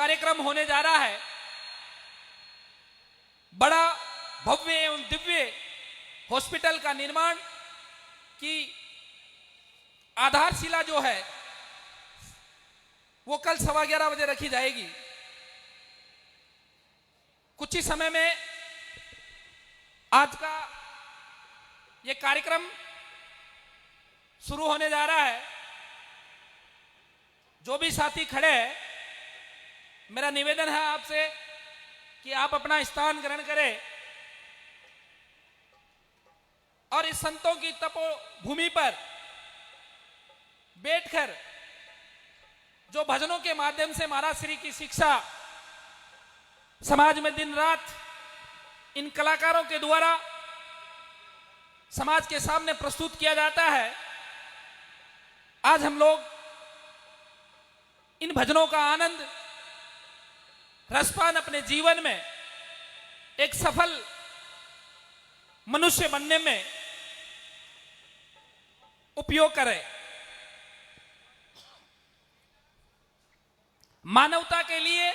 कार्यक्रम होने जा रहा है, बड़ा भव्य एवं दिव्य हॉस्पिटल का निर्माण की आधारशिला जो है वो कल 11:15 बजे रखी जाएगी। कुछ ही समय में आज का ये कार्यक्रम शुरू होने जा रहा है। जो भी साथी खड़े हैं, मेरा निवेदन है आपसे कि आप अपना स्थान ग्रहण करें और इस संतों की तपोभूमि पर बैठकर जो भजनों के माध्यम से महाराज श्री की शिक्षा समाज में दिन रात इन कलाकारों के द्वारा समाज के सामने प्रस्तुत किया जाता है, आज हम लोग इन भजनों का आनंद रसपान अपने जीवन में एक सफल मनुष्य बनने में उपयोग करें। मानवता के लिए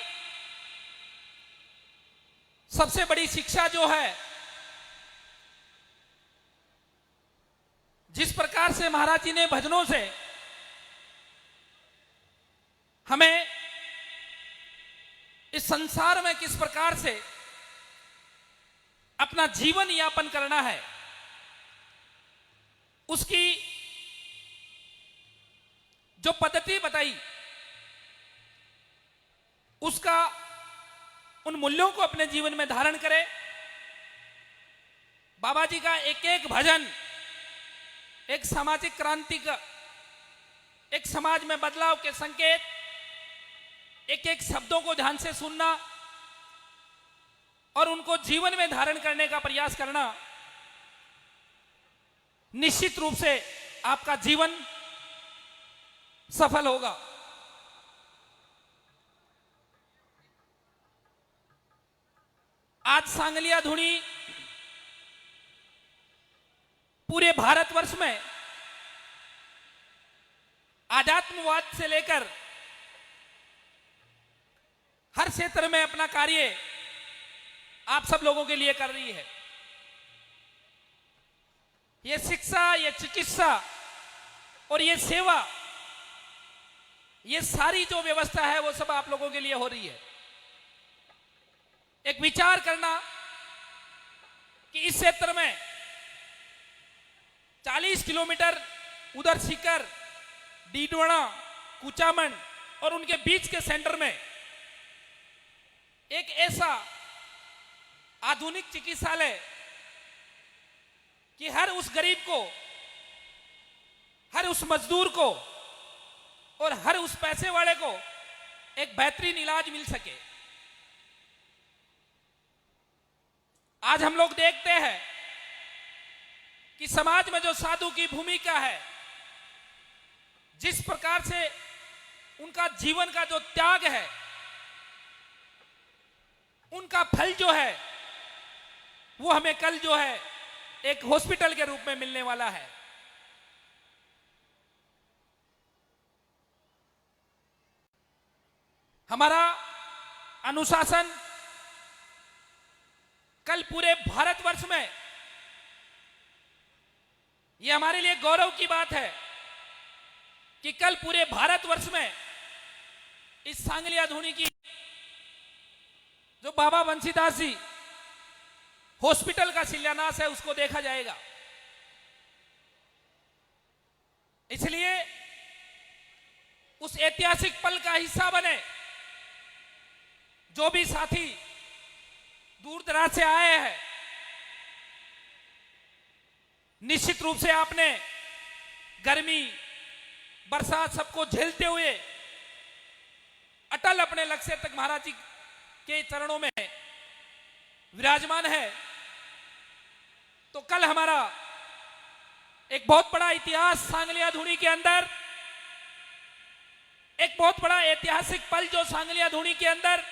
सबसे बड़ी शिक्षा जो है, जिस प्रकार से महाराज जी ने भजनों से हमें इस संसार में किस प्रकार से अपना जीवन यापन करना है, उसकी जो पद्धति बताई, उसका उन मूल्यों को अपने जीवन में धारण करें। बाबा जी का एक एक भजन एक सामाजिक क्रांति का, एक समाज में बदलाव के संकेत, एक एक शब्दों को ध्यान से सुनना और उनको जीवन में धारण करने का प्रयास करना, निश्चित रूप से आपका जीवन सफल होगा। आज सांगलिया धुनी पूरे भारतवर्ष में आध्यात्मवाद से लेकर हर क्षेत्र में अपना कार्य आप सब लोगों के लिए कर रही है। ये शिक्षा, ये चिकित्सा और ये सेवा, ये सारी जो व्यवस्था है वो सब आप लोगों के लिए हो रही है। एक विचार करना कि इस क्षेत्र में 40 किलोमीटर उधर सीकर, डीडवाना, कुचामन और उनके बीच के सेंटर में एक ऐसा आधुनिक चिकित्सालय कि हर उस गरीब को, हर उस मजदूर को और हर उस पैसे वाले को एक बेहतरीन इलाज मिल सके। आज हम लोग देखते हैं कि समाज में जो साधु की भूमिका है, जिस प्रकार से उनका जीवन का जो त्याग है, उनका फल जो है वो हमें कल जो है एक हॉस्पिटल के रूप में मिलने वाला है। हमारा अनुशासन कल पूरे भारतवर्ष में, ये हमारे लिए गौरव की बात है कि कल पूरे भारतवर्ष में इस सांगलिया धुनी की जो बाबा बंसीदास जी हॉस्पिटल का शिलान्यास है उसको देखा जाएगा। इसलिए उस ऐतिहासिक पल का हिस्सा बने। जो भी साथी दूर दराज से आए हैं, निश्चित रूप से आपने गर्मी, बरसात सबको झेलते हुए अटल अपने लक्ष्य तक महाराज जी के चरणों में विराजमान है। तो कल हमारा एक बहुत बड़ा इतिहास सांगलिया धुनी के अंदर, एक बहुत बड़ा ऐतिहासिक पल जो सांगलिया धुनी के अंदर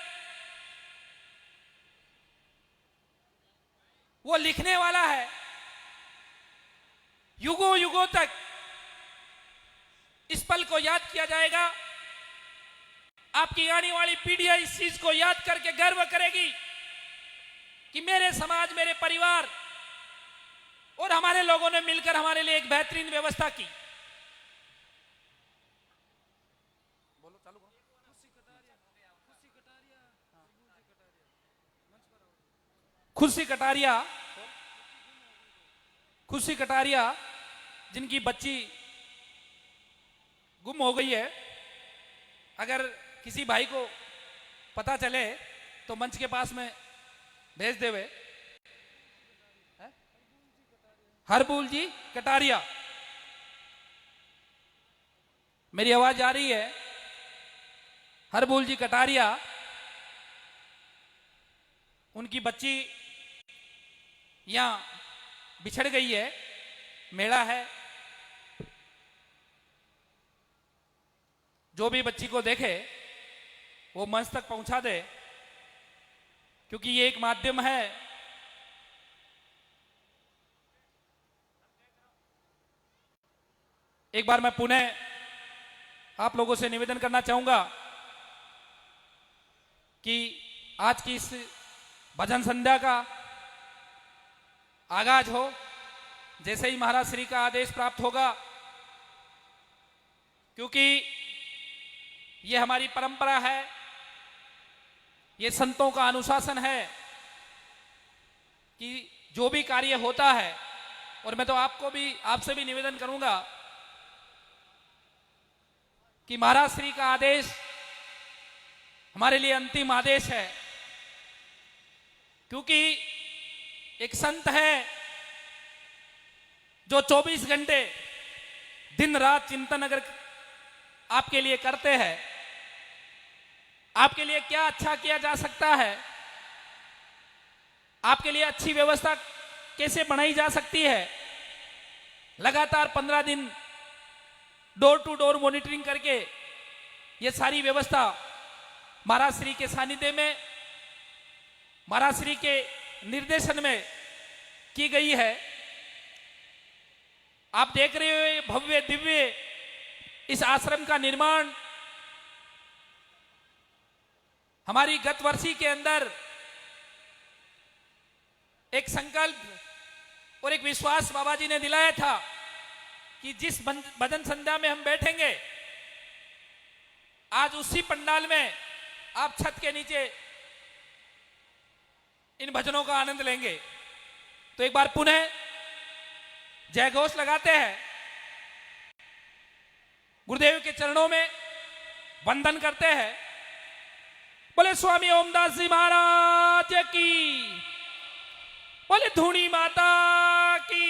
वो लिखने वाला है। युगों युगों तक इस पल को याद किया जाएगा आपकी आने वाली पीढ़ियां इस चीज को याद करके गर्व करेगी कि मेरे समाज, मेरे परिवार और हमारे लोगों ने मिलकर हमारे लिए एक बेहतरीन व्यवस्था की। बोलो, चालू करो। खुशी कटारिया जिनकी बच्ची गुम हो गई है, अगर किसी भाई को पता चले तो मंच के पास में भेज देवे। हरबूल जी कटारिया, मेरी आवाज आ रही है? हरबूल जी कटारिया, उनकी बच्ची यहां बिछड़ गई है, मेला है। जो भी बच्ची को देखे वो मंच तक पहुंचा दे, क्योंकि ये एक माध्यम है। एक बार मैं पुनः आप लोगों से निवेदन करना चाहूंगा कि आज की इस भजन संध्या का आगाज हो, जैसे ही महाराज श्री का आदेश प्राप्त होगा, क्योंकि ये हमारी परंपरा है, ये संतों का अनुशासन है कि जो भी कार्य होता है, और मैं तो आपसे भी निवेदन करूंगा कि महाराज श्री का आदेश हमारे लिए अंतिम आदेश है। क्योंकि एक संत है जो 24 घंटे दिन रात चिंतन अगर आपके लिए करते हैं, आपके लिए क्या अच्छा किया जा सकता है, आपके लिए अच्छी व्यवस्था कैसे बनाई जा सकती है, लगातार 15 दिन डोर टू डोर मॉनिटरिंग करके ये सारी व्यवस्था महाराज श्री के सानिध्य में, महाराज श्री के निर्देशन में की गई है। आप देख रहे हो भव्य दिव्य इस आश्रम का निर्माण हमारी गत वर्षी के अंदर एक संकल्प और एक विश्वास बाबा जी ने दिलाया था कि जिस भजन संध्या में हम बैठेंगे, आज उसी पंडाल में आप छत के नीचे इन भजनों का आनंद लेंगे। तो एक बार पुनः जय घोष लगाते हैं, गुरुदेव के चरणों में वंदन करते हैं। बोले स्वामी ओमदास जी महाराज की, बोले धूनी माता की।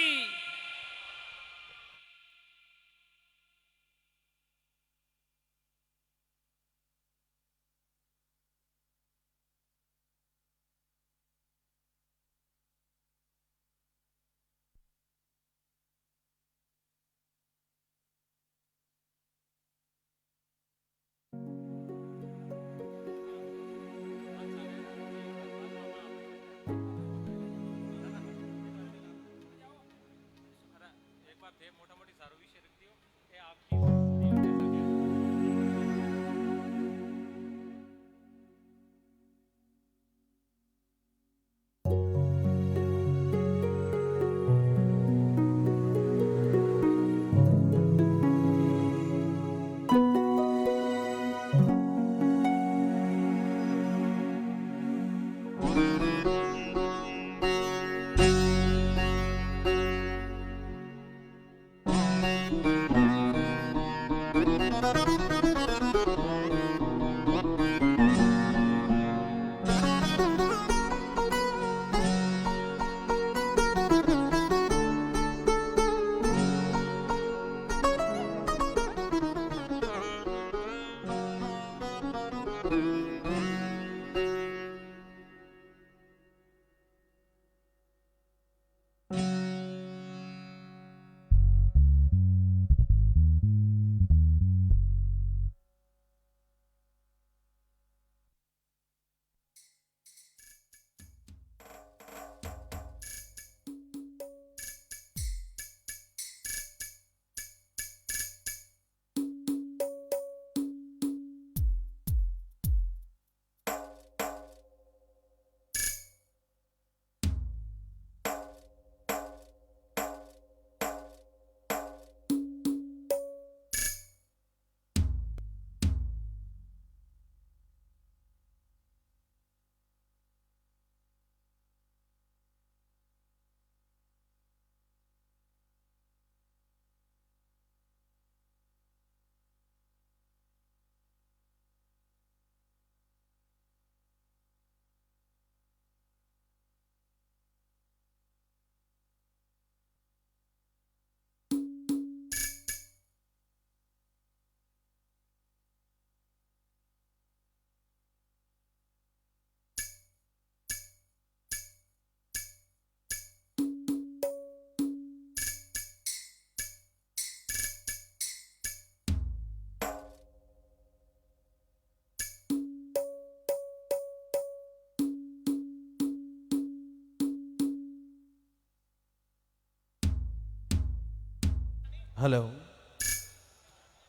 हेलो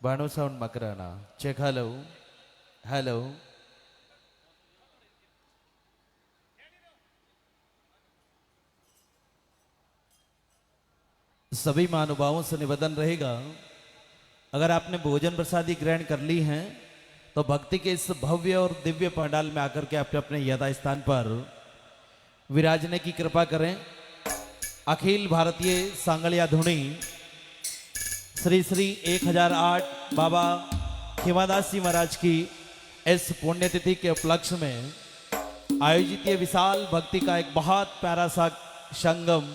बाणु sound Makrana check hello hello. सभी महानुभावों से निवेदन रहेगा, अगर आपने भोजन प्रसादी ग्रहण कर ली हैं तो भक्ति के इस भव्य और दिव्य पंडाल में आकर के अपने अपने यथा स्थान पर विराजने की कृपा करें। अखिल भारतीय सांगलिया धुनी श्री श्री 1008 बाबा खिमादास जी महाराज की इस पुण्यतिथि के उपलक्ष्य में आयोजित ये विशाल भक्ति का एक बहुत प्यारा सा संगम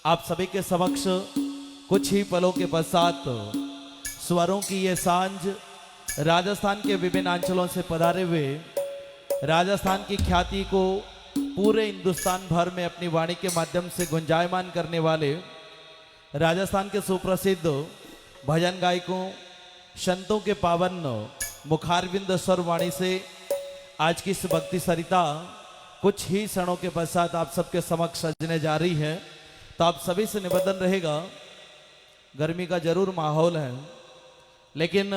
आप सभी के समक्ष कुछ ही पलों के पश्चात स्वरों की ये सांझ राजस्थान के विभिन्न अंचलों से पधारे हुए राजस्थान की ख्याति को पूरे हिंदुस्तान भर में अपनी वाणी के माध्यम से गुंजायमान करने वाले राजस्थान के सुप्रसिद्ध भजन गायकों संतों के पावन मुखारविंद स्वर वाणी से आज की इस भक्ति सरिता कुछ ही क्षणों के पश्चात आप सबके समक्ष सजने जा रही है। तो आप सभी से निवेदन रहेगा, गर्मी का जरूर माहौल है, लेकिन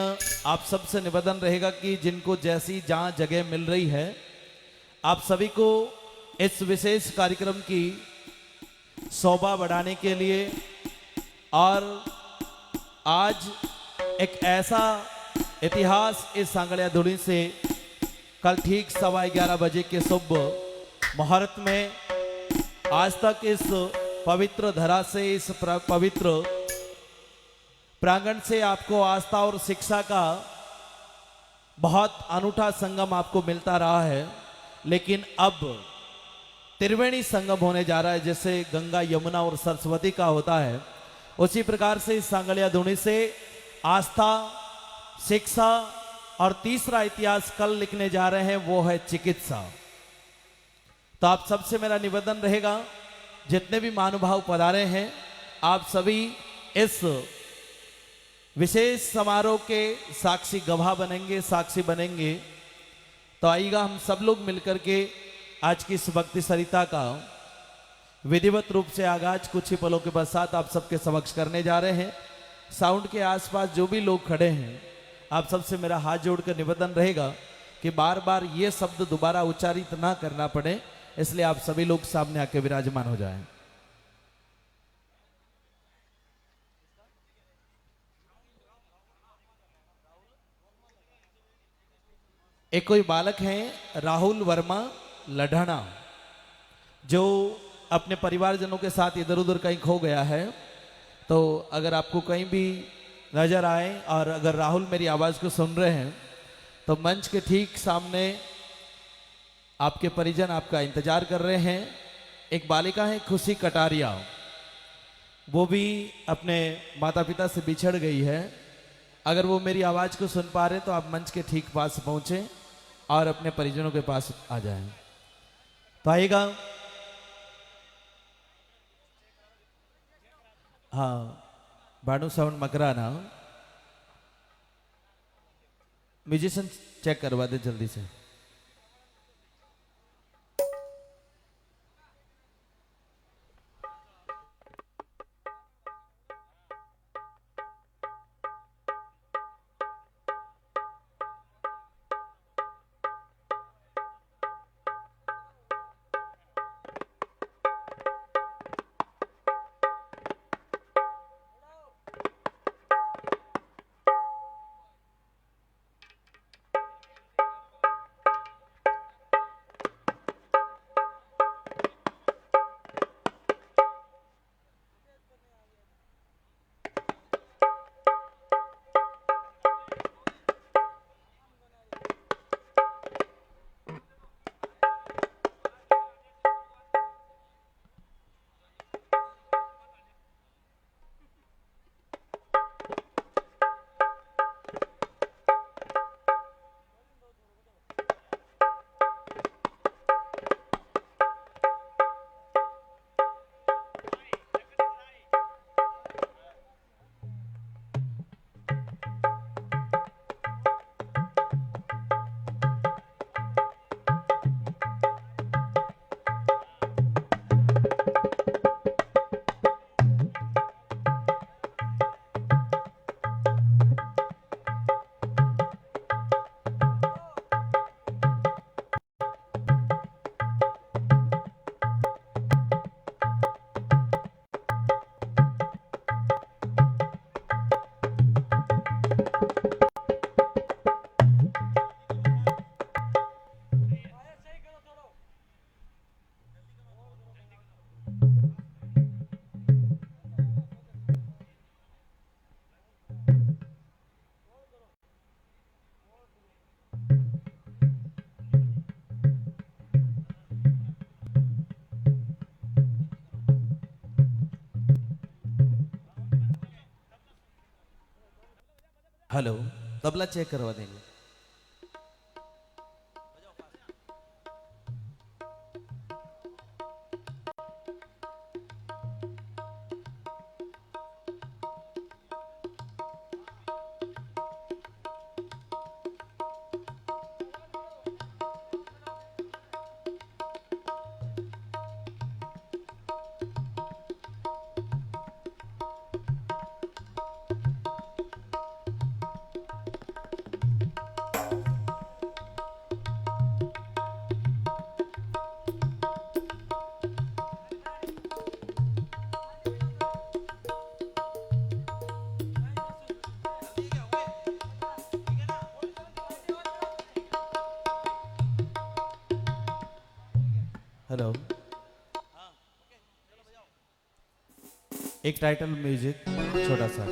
आप सबसे निवेदन रहेगा कि जिनको जैसी जहां जगह मिल रही है आप सभी को इस विशेष कार्यक्रम की शोभा बढ़ाने के लिए और आज एक ऐसा इतिहास इस सांगलिया धुनी से कल ठीक 11:15 बजे के शुभ मुहूर्त में आज तक इस पवित्र धरा से इस पवित्र प्रांगण से आपको आस्था और शिक्षा का बहुत अनूठा संगम आपको मिलता रहा है, लेकिन अब त्रिवेणी संगम होने जा रहा है। जैसे गंगा यमुना और सरस्वती का होता है, उसी प्रकार से इस सांगलिया धुनी से आस्था शिक्षा और तीसरा इतिहास कल लिखने जा रहे हैं, वो है चिकित्सा। तो आप सबसे मेरा निवेदन रहेगा, जितने भी महानुभाव पधारे हैं आप सभी इस विशेष समारोह के साक्षी गवाह बनेंगे, साक्षी बनेंगे। तो आइएगा हम सब लोग मिलकर के आज की इस भक्ति सरिता का विधिवत रूप से आगाज कुछ ही पलों के पश्चात आप सबके समक्ष करने जा रहे हैं। साउंड के आसपास जो भी लोग खड़े हैं आप सबसे मेरा हाथ जोड़कर निवेदन रहेगा कि बार बार ये शब्द दोबारा उच्चारित ना करना पड़े, इसलिए आप सभी लोग सामने आके विराजमान हो जाएं। एक कोई बालक हैं राहुल वर्मा लढ़ाना, जो अपने परिवारजनों के साथ इधर उधर कहीं खो गया है। तो अगर आपको कहीं भी नजर आए और अगर राहुल मेरी आवाज को सुन रहे हैं तो मंच के ठीक सामने आपके परिजन आपका इंतजार कर रहे हैं। एक बालिका है खुशी कटारिया, वो भी अपने माता पिता से बिछड़ गई है। अगर वो मेरी आवाज को सुन पा रहे तो आप मंच के ठीक पास पहुंचे और अपने परिजनों के पास आ जाएं। तो आइएगा। हाँ, बाणु साउंड मकराना म्यूजिशियन चेक करवा दे जल्दी से। हेलो, तबला चेक करवा देंगे। हेलो, एक टाइटल म्यूजिक छोटा सा।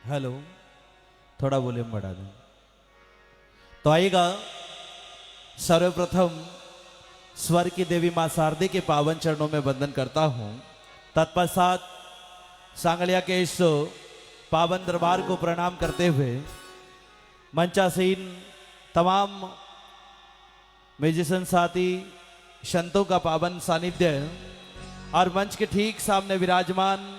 हेलो, थोड़ा वॉल्यूम बढ़ा दें। तो आइएगा, सर्वप्रथम स्वर की देवी मां शारदे के पावन चरणों में वंदन करता हूं। तत्पश्चात सांगलिया के इस पावन दरबार को प्रणाम करते हुए मंचासीन तमाम म्यूजिशियन साथी, संतों का पावन सानिध्य और मंच के ठीक सामने विराजमान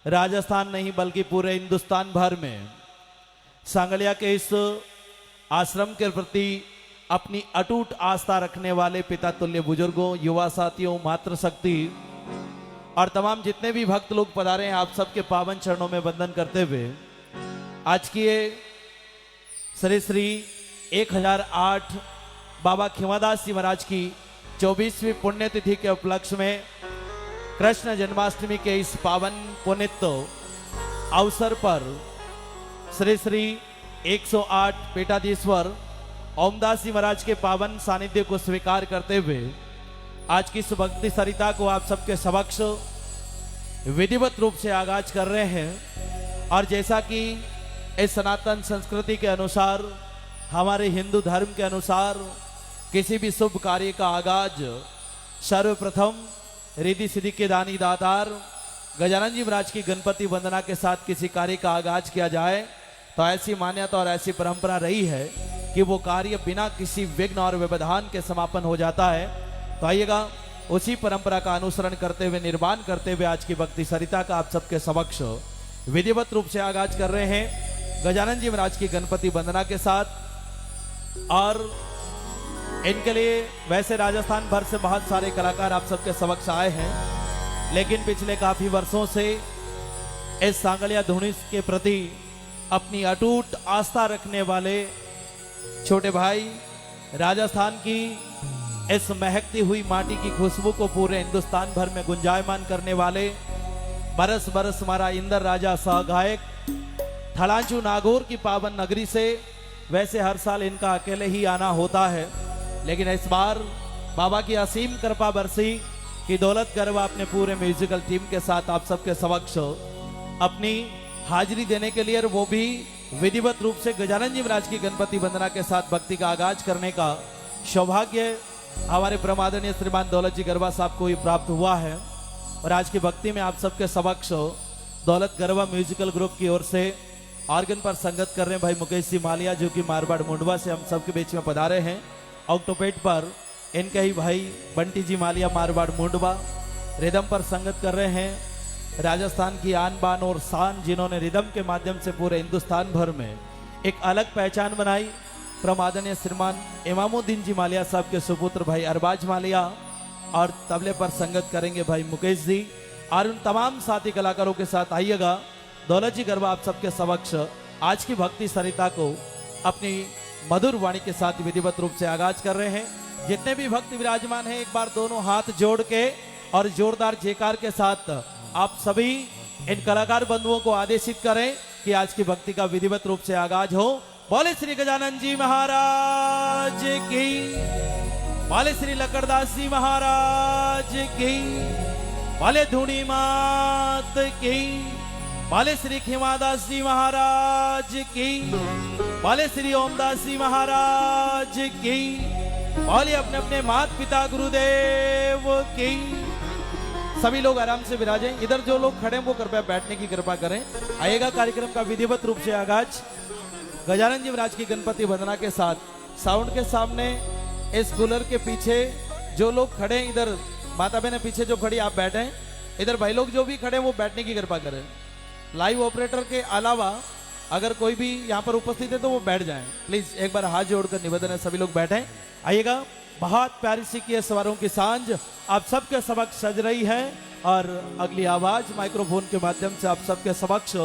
राजस्थान नहीं बल्कि पूरे हिंदुस्तान भर में सांगलिया के इस आश्रम के प्रति अपनी अटूट आस्था रखने वाले पिता तुल्य बुजुर्गों, युवा साथियों, मातृशक्ति और तमाम जितने भी भक्त लोग पधारे हैं, आप सबके पावन चरणों में वंदन करते हुए आज की ये श्री श्री 1008 बाबा खिमादास जी महाराज की 24वीं पुण्यतिथि के उपलक्ष्य में कृष्ण जन्माष्टमी के इस पावन पुनित अवसर पर श्री श्री 108 पीठाधीश्वर ओमदास जी महाराज के पावन सानिध्य को स्वीकार करते हुए आज की इस भक्ति सरिता को आप सबके समक्ष विधिवत रूप से आगाज कर रहे हैं। और जैसा कि इस सनातन संस्कृति के अनुसार, हमारे हिंदू धर्म के अनुसार किसी भी शुभ कार्य का आगाज सर्वप्रथम रिद्धि सिद्धि के दानी दातार गजानन जी महाराज की गणपति वंदना के साथ किसी कार्य का आगाज किया जाए तो ऐसी मान्यता और ऐसी परंपरा रही है कि वो कार्य बिना किसी विघ्न और व्यवधान के समापन हो जाता है। तो आइएगा, उसी परंपरा का अनुसरण करते हुए, निर्माण करते हुए आज की भक्ति सरिता का आप सबके समक्ष विधिवत रूप से आगाज कर रहे हैं गजानन जी महाराज की गणपति वंदना के साथ। और इनके लिए वैसे राजस्थान भर से बहुत सारे कलाकार आप सबके समक्ष आए हैं, लेकिन पिछले काफी वर्षों से इस सांगलिया धुनी के प्रति अपनी अटूट आस्था रखने वाले छोटे भाई, राजस्थान की इस महकती हुई माटी की खुशबू को पूरे हिंदुस्तान भर में गुंजायमान करने वाले बरस बरस हमारा इंदर राजा सहगायक थलांचू नागौर की पावन नगरी से वैसे हर साल इनका अकेले ही आना होता है, लेकिन इस बार बाबा की असीम कृपा बरसी की दौलत करवा अपने पूरे म्यूजिकल टीम के साथ आप सबके समक्ष अपनी हाजिरी देने के लिए, और वो भी विधिवत रूप से गजानन जी महाराज की गणपति वंदना के साथ भक्ति का आगाज करने का सौभाग्य हमारे प्रमादनीय श्रीमान दौलत जी गरबा साहब को ही प्राप्त हुआ है। और आज की भक्ति में आप सबके समक्ष दौलत गरबा म्यूजिकल ग्रुप की ओर से ऑर्गन पर संगत कर रहे हैं भाई मुकेश जी मालिया, जो कि मारवाड़ मुंडवा से हम सबके बीच में पधारे हैं। ऑक्टोपेट पर इनके ही भाई बंटी जी मालिया, मारवाड़ मुंडवा। रिदम पर संगत कर रहे हैं राजस्थान की आन बान और शान, जिन्होंने रिदम के माध्यम से पूरे हिंदुस्तान भर में एक अलग पहचान बनाई, प्रमादनीय श्रीमान इमामुद्दीन जी मालिया साहब के सुपुत्र भाई अरबाज मालिया। और तबले पर संगत करेंगे भाई मुकेश जी। और उन तमाम साथी कलाकारों के साथ आइएगा, दौलत जी गरबा आप सबके समक्ष आज की भक्ति सरिता को अपनी मधुर वाणी के साथ विधिवत रूप से आगाज कर रहे हैं। जितने भी भक्त विराजमान हैं, एक बार दोनों हाथ जोड़ के और जोरदार जयकार के साथ आप सभी इन कलाकार बंधुओं को आदेशित करें कि आज की भक्ति का विधिवत रूप से आगाज हो। बोले श्री गजानन जी महाराज की, बोले श्री लकड़दास जी महाराज की, बोले धुनी मात की, बोले श्री खिमादास जी महाराज की, बोले श्री ओमदास जी महाराज की, बोले अपने अपने माता पिता गुरुदेव की। सभी लोग आराम से विराजें। इधर जो लोग खड़े हैं वो कृपया बैठने की कृपा करें। आएगा कार्यक्रम का विधिवत रूप से आगाज गजानन जी महाराज की गणपति वंदना के साथ। साउंड के सामने इस कूलर के पीछे जो लोग खड़े हैं, इधर माता बहने पीछे जो खड़ी, आप बैठे। इधर भाई लोग जो भी खड़े हैं वो बैठने की कृपा करें। लाइव ऑपरेटर के अलावा अगर कोई भी यहाँ पर उपस्थित है तो वो बैठ जाएं प्लीज। एक बार हाथ जोड़कर निवेदन है सभी लोग बैठें। आइएगा, बहुत प्यारी सी की सवारों की सांझ आप सबके समक्ष सज रही है और अगली आवाज माइक्रोफोन के माध्यम से आप सबके समक्ष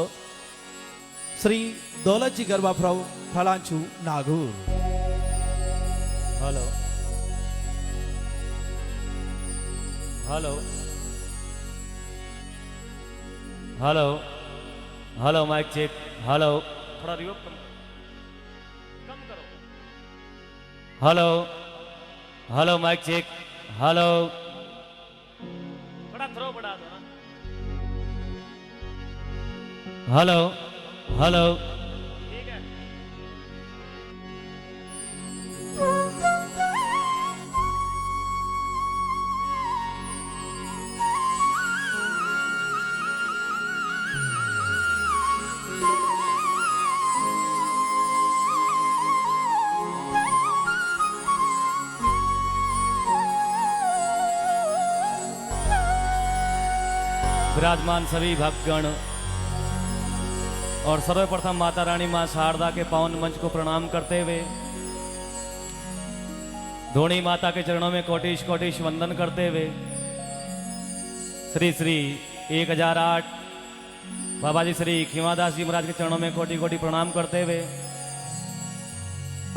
श्री दौलत जी गरबा फ्राउ थलांचू Nagaur. Hello hello hello hello mike check. Hello, थोड़ा रिवर्ब कम करो। Hello hello mike check. Hello, थोड़ा थ्रो बढ़ा दो ना। हेलो हेलो विराजमान सभी भक्तगण और सर्वप्रथम माता रानी मां शारदा के पावन मंच को प्रणाम करते हुए धोनी माता के चरणों में कोटिश कोटिश वंदन करते हुए श्री श्री 1008 बाबा जी श्री खीमादास जी महाराज के चरणों में कोटि कोटि प्रणाम करते हुए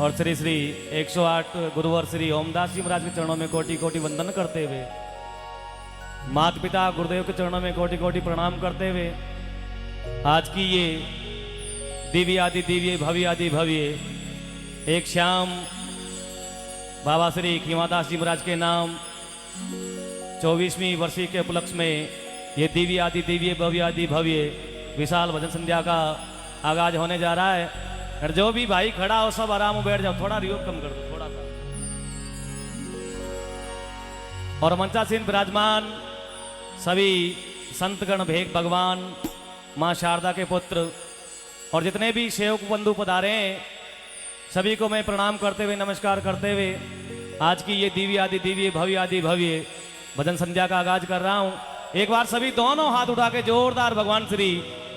और श्री श्री 108 गुरुवर श्री ओमदास जी महाराज के चरणों में कोटि कोटि वंदन करते हुए माता पिता गुरुदेव के चरणों में कोटि कोटि प्रणाम करते हुए आज की ये दिव्य आदि दिव्य भव्य आदि भव्य एक श्याम बाबा श्री खीमादास जी महाराज के नाम 24वीं वर्षी के उपलक्ष्य में ये दिव्य आदि दिव्य भव्य आदि भव्य विशाल भजन संध्या का आगाज होने जा रहा है। और जो भी भाई खड़ा हो सब आराम बैठ जाओ, थोड़ा रियोग कम कर दो थोड़ा सा। और मंचासीन विराजमान सभी संतगण भेग भगवान मां शारदा के पुत्र और जितने भी सेवक बंधु पधारे हैं सभी को मैं प्रणाम करते हुए नमस्कार करते हुए आज की ये दिव्य आदि दिव्य भव्य आदि भव्य भजन संध्या का आगाज कर रहा हूं। एक बार सभी दोनों हाथ उठा के जोरदार भगवान श्री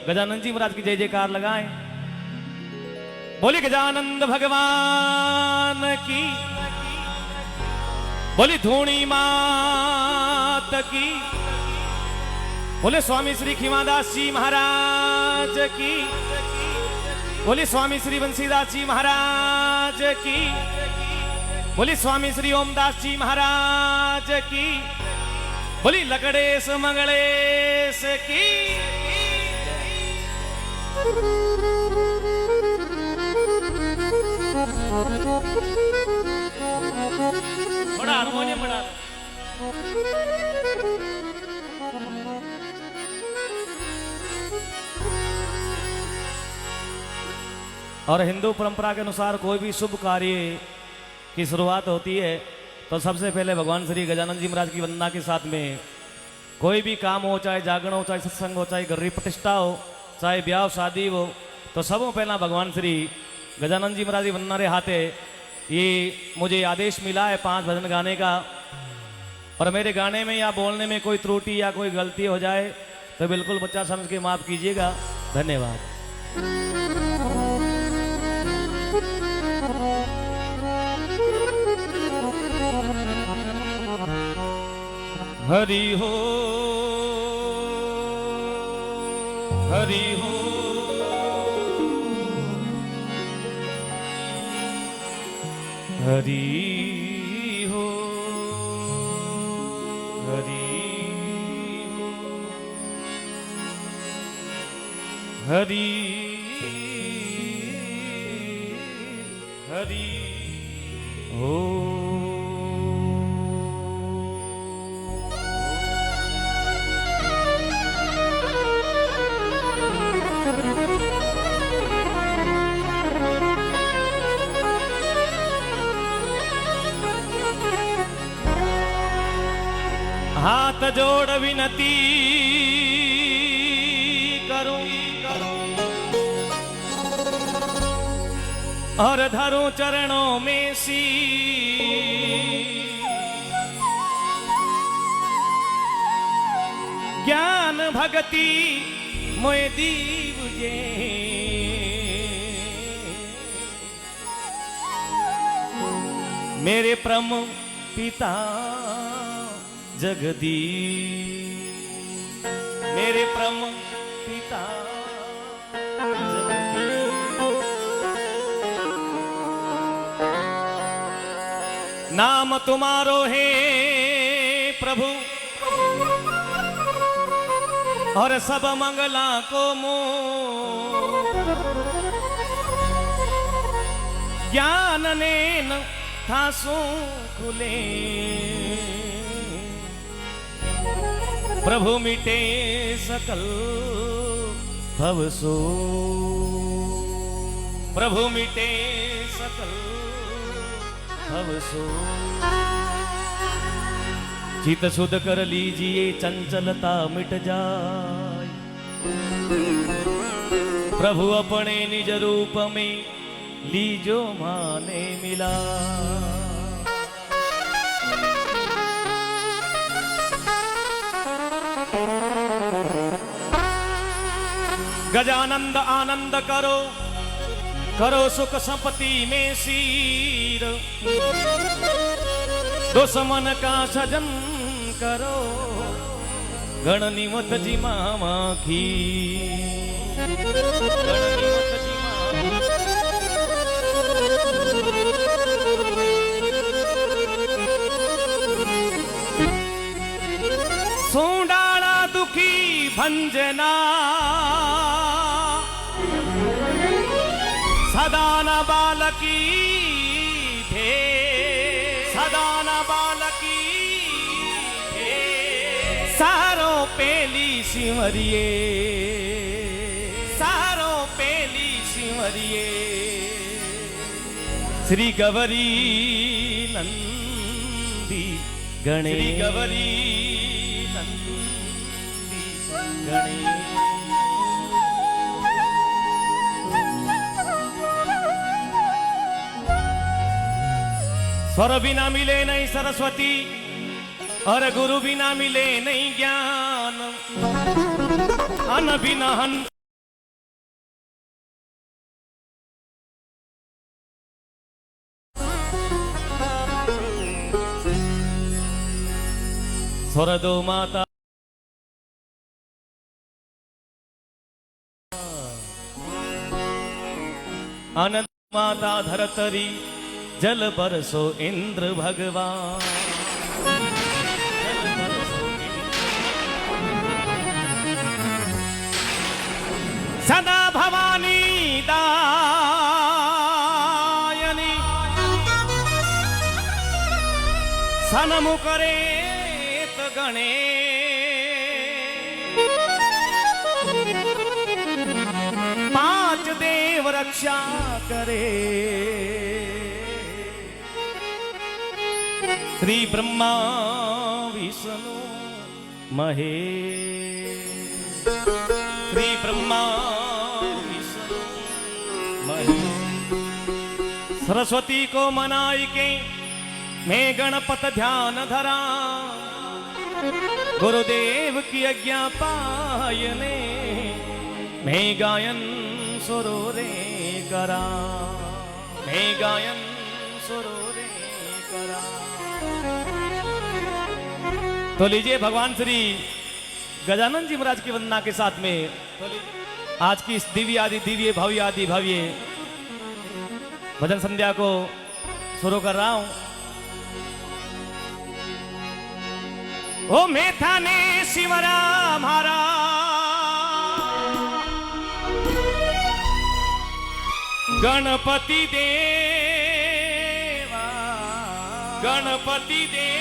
गजानंद जी महाराज की जय जयकार लगाएं। बोली गजानंद भगवान की, बोली धूणी मात की, बोले स्वामी श्री खीमादास जी महाराज की, बोले स्वामी श्री बंसीदास जी महाराज की, बोली स्वामी श्री ओमदास जी महाराज की, बोली लकड़ेश मंगलेश की। बड़ा हारमोनियम बड़ा और हिंदू परंपरा के अनुसार कोई भी शुभ कार्य की शुरुआत होती है तो सबसे पहले भगवान श्री गजानंद जी महाराज की वंदना के साथ में कोई भी काम हो, चाहे जागरण हो, चाहे सत्संग हो, चाहे गरीब प्रतिष्ठा हो, चाहे ब्याह शादी हो, तो सबों पहला भगवान श्री गजानंद जी महाराज की वंदना रे हाथे ये मुझे आदेश मिला है 5 भजन गाने का। और मेरे गाने में या बोलने में कोई त्रुटि या कोई गलती हो जाए तो बिल्कुल बच्चा समझ के माफ कीजिएगा। धन्यवाद। हरि हो, हरि हो, हरि हो, हरि हो, हरि हरि हो। हाथ जोड़ विनती करूं और धरूं चरणों में सी, ज्ञान भक्ति मोय दीव जे, मेरे परम पिता जगदीश, मेरे परम पिता जगदीश। नाम तुम्हारो है प्रभु और सब मंगला को मोह, ज्ञान नैन थासु खुले, प्रभु मिटे सकल भवसो प्रभु मिटे सकल भवसो चित शुद्ध कर लीजिए चंचलता मिट जाए प्रभु अपने निज रूप में लीजो माने मिला गजानंद आनंद करो करो सुख संपत्ति में सीर दुश्मन का सजन करो गणनिमत जी मामा की गणनिमत जी सोंडाला दुखी भंजना सदाना बालकी भे सदाना बालकी भे सारो पेली सिमरिए सारो पेली सिमरिए श्री गवरी नंदी गणे श्री गवरी नंदी गणे स्वर बिना मिले नहीं सरस्वती और गुरु बिना मिले नहीं ज्ञान अन बिना हन स्वर दो माता आनंद माता धरतरी जल बरसो इंद्र भगवान सदा भवानी दायनी सनमु करे तो गणे पांच देव रक्षा करे श्री ब्रह्मा विष्णु महेश श्री ब्रह्मा विष्णु महेश सरस्वती को मनाई के मैं गणपत ध्यान धरा गुरुदेव की आज्ञा पायने मैं गायन सुरोरे करा मैं गायन सुरोरे करा। तो लीजिए भगवान श्री गजानन जी महाराज की वंदना के साथ में आज की इस दिव्य आदि दिव्य भव्य आदि भव्य भजन संध्या को शुरू कर रहा हूं। ओ मेथा ने शिवरा मारा गणपति देवा गणपति देवा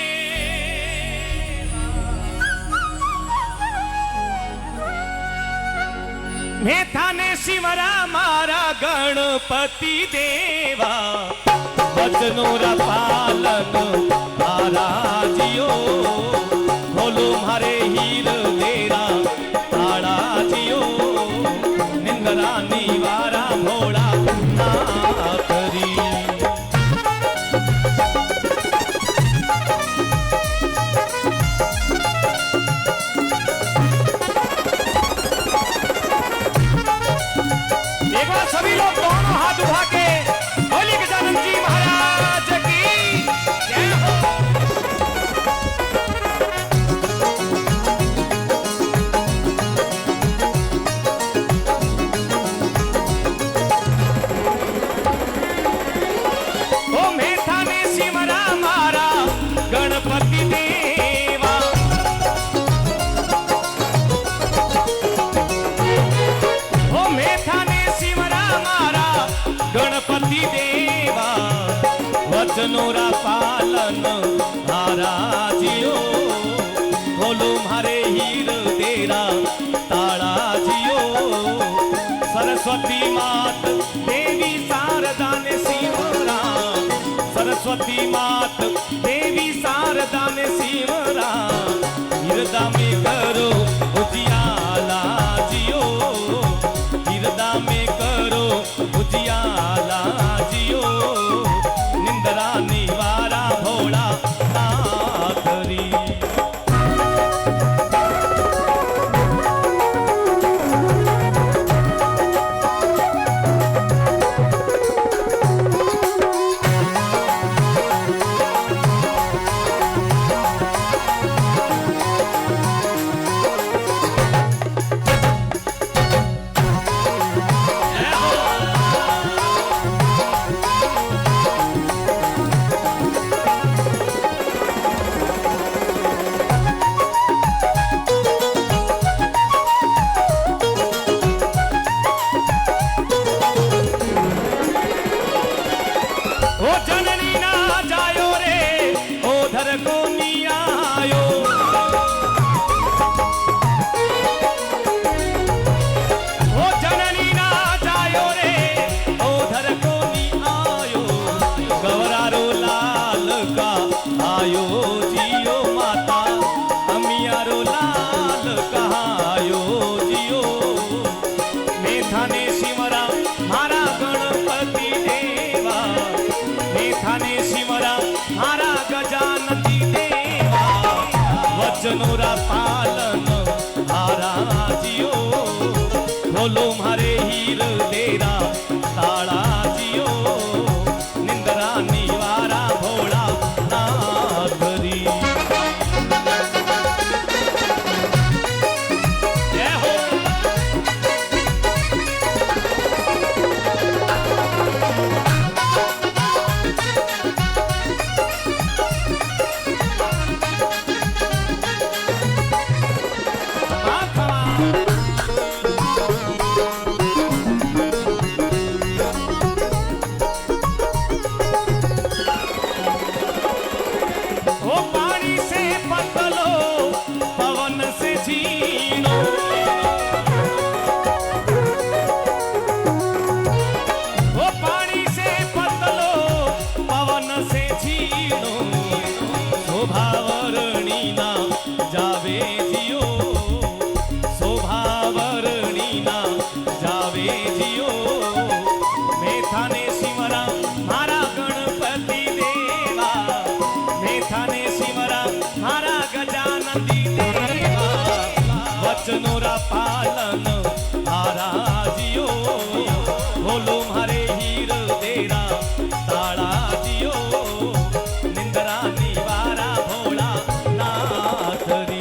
मेथा ने शिवरा मारा गणपति देवा वचनों पालन महाराजियो बोलो मारे हीर तेरा ताड़ा जियो निंदरा निवारा भोला नाथरी एक बार सभी लोग दोनों हाथ उठा के बोलिए गजानन जी महाराज की जय हो। ओ मेथा ने शिवरा मारा गणपति देवा ओ मेथा ने शिवरा मारा गणपति देवा वचनोरा पालन महाराजियो बोलो मारे हीर तेरा ताड़ा जियो सरस्वती मात देवी शारदा ने सिमरा, सरस्वती मात देवी शारदा ने सिमरा, हृदय में करो उजियाला जियो, हृदय में करो उजियाला जियो, निंदरा निवारा भोला नाथरी। ओ जननी ना जायो रे ओधर को नी आयो, ओ जननी ना जायो रे ओधर को नी आयो, गवरारो लाल का आयो जियो माता, अमियारो लाल का आयो जियो, मेथाने सिमरा मारा गणपति देवा, मेथाने सिमरा मारा गजानती देवा, वचनोरा पालन हारा जियो, बोलो मारे हीर देरा ताड़ा जियो, निंदरा निवारा भोला नाथरी। जय हो। ओ पानी से पतलो पवन से झीनो, ओ पानी से पतलो पवन से झीनो, शोभावरणी ना जावे जियो, शोभावरणी ना जावे जियो, मेथाने सिमरा मारा गणपति देवा, मेथाने सिमरा मारा गजानती देवा, वचनोरा पालन हारा जियो, बोलो मारे हीर देरा ताड़ा जियो, निंदरा निवारा भोला नाथरी।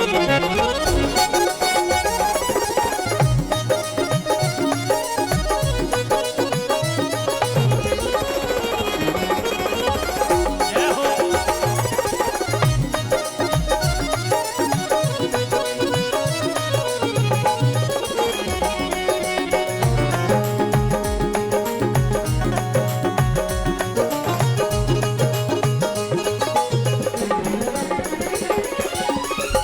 जय हो।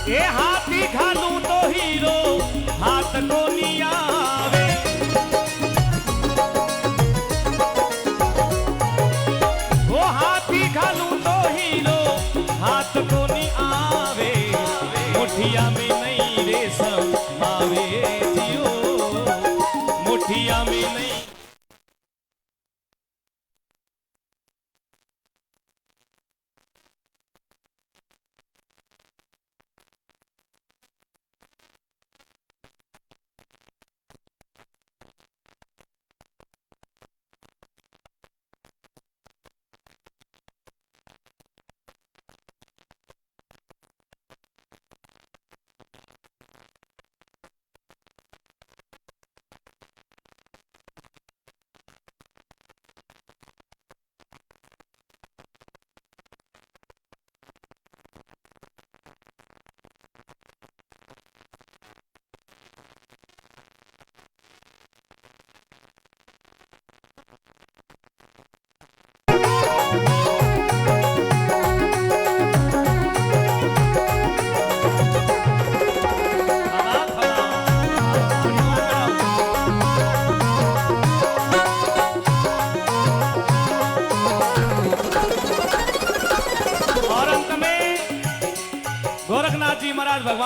ए हाथी घालू तो हीरो हाथ को नी आवे, ओ हाथी घालू तो हीरो हाथ को नी आवे, मुठिया में नहीं रेशम आवे जियो, मुठिया में नहीं।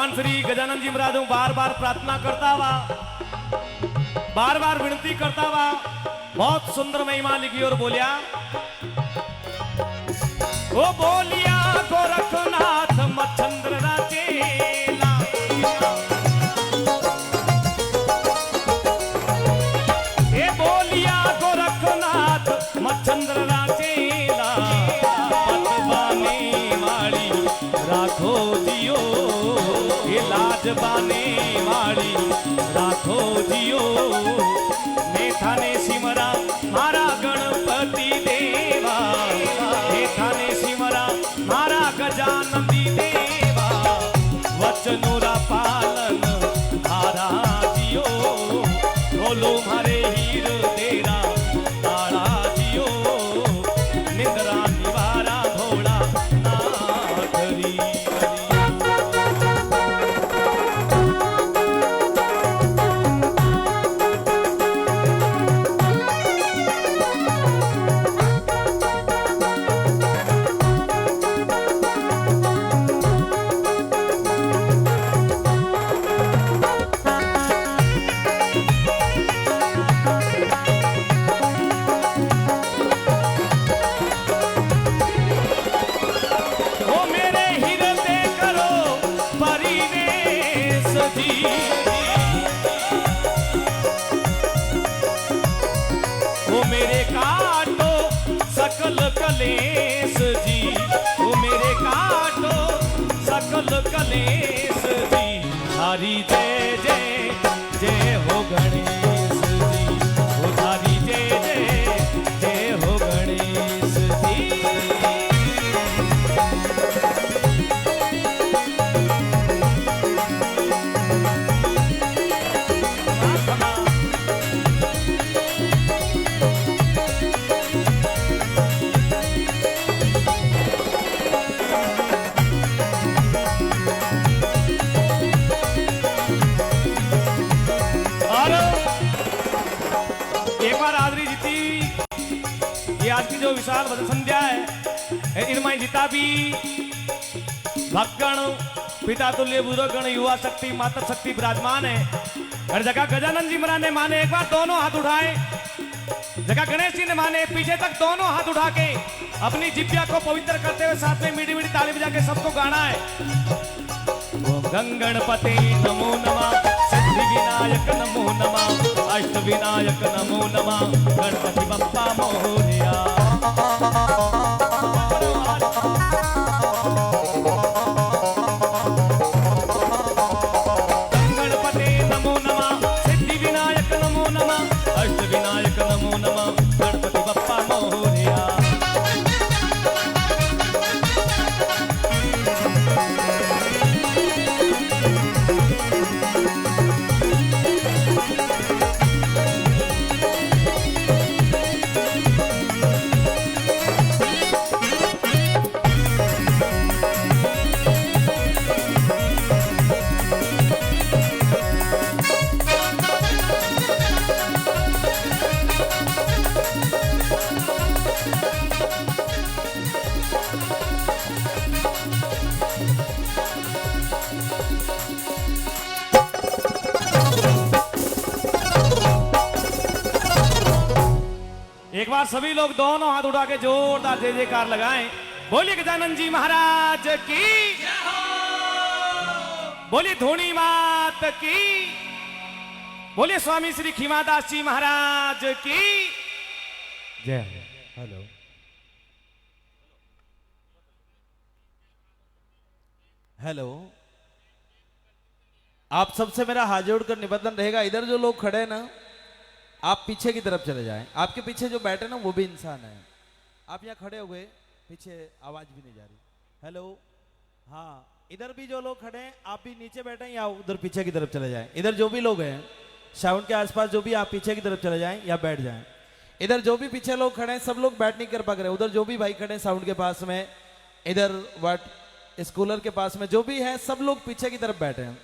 भगवान श्री गजानन जी महाराज बार बार प्रार्थना करता हुआ, बार बार विनती करता हुआ बहुत सुंदर महिमा लिखी और बोलिया, ओ बोलिया गोरखनाथ मच्छंद्र राचेला, ए बोलिया गोरखनाथ मच्छंद्र राचेला, पतवाने वाली राखो जियो, ये लाज बाने वाली राखो जियो, थाने सिमरा मारा गणपति देवा, थाने सिमरा मारा गजानंदी देवा, वचनोरा पालन धारा जियो, बोलो मारे हीर तेरा ताड़ा जियो, निंद्रा निवारा भोला नाथरी। कलेश जी, ओ मेरे काटो सकल कलेश जी, हरि जय जय जय हो गणेश जी, ओ हरि जय जय जय हो गणेश जी। आज की जो विशाल भजन संध्या है, इनमें जितना भी भक्तगण, पिता तुल्य बुजुर्गगण, युवा शक्ति, माता शक्ति विराजमान है, हर जगह गजानन जी महाराज ने माने एक बार दोनों हाथ उठाए, जगह गणेश जी ने माने पीछे तक दोनों हाथ उठा के अपनी जिब्या को पवित्र करते हुए साथ में मीठी मीठी ताली बजा के सबको गाना है। ओम गणपति नमो नमः, सिद्धि विनायक नमो नमः, अष्ट विनायक नमो नमः, गणपति बप्पा मोरया। गणपति नमो नमः, सिद्धि विनायक नमो नमः, अष्ट विनायक नमो नमः, गणपति बप्पा मोरया। एक बार सभी लोग दोनों हाथ उठा के जोरदार जय जयकार लगाएं। बोलिए गजानन जी महाराज की, बोलिए धोनी मात की, बोलिए स्वामी श्री खीमादास जी महाराज की जय। हेलो, हेलो, आप सबसे मेरा हाथ जोड़कर निवेदन रहेगा, इधर जो लोग खड़े हैं ना, आप पीछे की तरफ चले जाएं। आपके पीछे जो बैठे ना वो भी इंसान है। आप यहाँ खड़े हो गए, पीछे आवाज भी नहीं जा रही। हेलो, हाँ, इधर भी जो लोग खड़े हैं आप भी नीचे बैठे हैं या उधर पीछे की तरफ चले जाएं। इधर जो भी लोग हैं साउंड के आसपास, जो भी आप पीछे की तरफ चले जाएं या बैठ जाएं। इधर जो भी पीछे लोग खड़े हैं सब लोग बैठ नहीं कर पा रहे। उधर जो भी भाई खड़े हैं साउंड के पास में, इधर वाट स्कूलर के पास में जो भी है सब लोग पीछे की तरफ बैठे हैं।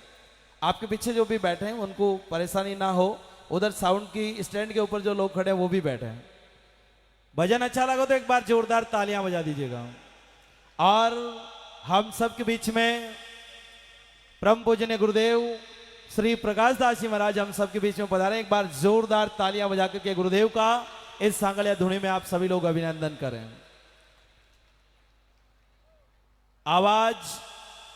आपके पीछे जो भी बैठे हैं उनको परेशानी ना हो। उधर साउंड की स्टैंड के ऊपर जो लोग खड़े हैं वो भी बैठे हैं। भजन अच्छा लगा तो एक बार जोरदार तालियां बजा दीजिएगा। और हम सब के बीच में परम पूजनीय गुरुदेव श्री प्रकाश दास जी महाराज हम सबके बीच में पधारे। एक बार जोरदार तालियां बजा करके गुरुदेव का इस सांगलिया धुनी में आप सभी लोग अभिनंदन करें। आवाज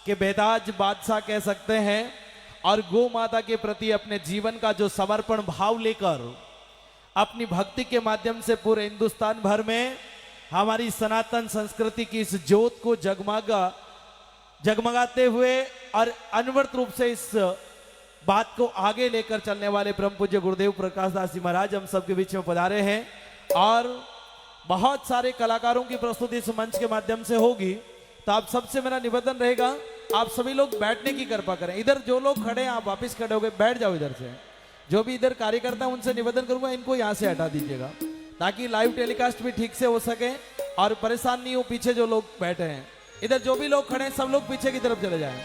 के बेताज बादशाह कह सकते हैं और गौ माता के प्रति अपने जीवन का जो समर्पण भाव लेकर अपनी भक्ति के माध्यम से पूरे हिंदुस्तान भर में हमारी सनातन संस्कृति की इस ज्योत को जगमगाते हुए और अनवरत रूप से इस बात को आगे लेकर चलने वाले परम पूज्य गुरुदेव प्रकाश दास जी महाराज हम सबके बीच में पधारे हैं। और बहुत सारे कलाकारों की प्रस्तुति इस मंच के माध्यम से होगी, तो आप सबसे मेरा निवेदन रहेगा आप सभी लोग बैठने की कृपा करें। इधर जो लोग खड़े हैं आप वापस खड़े हो गए, बैठ जाओ इधर से। जो भी इधर कार्यकर्ता है उनसे निवेदन करूंगा इनको यहाँ से हटा दीजिएगा ताकि लाइव टेलीकास्ट भी ठीक से हो सके और परेशान नहीं हो। पीछे जो लोग बैठे हैं, इधर जो भी लोग खड़े हैं सब लोग पीछे की तरफ चले जाएं।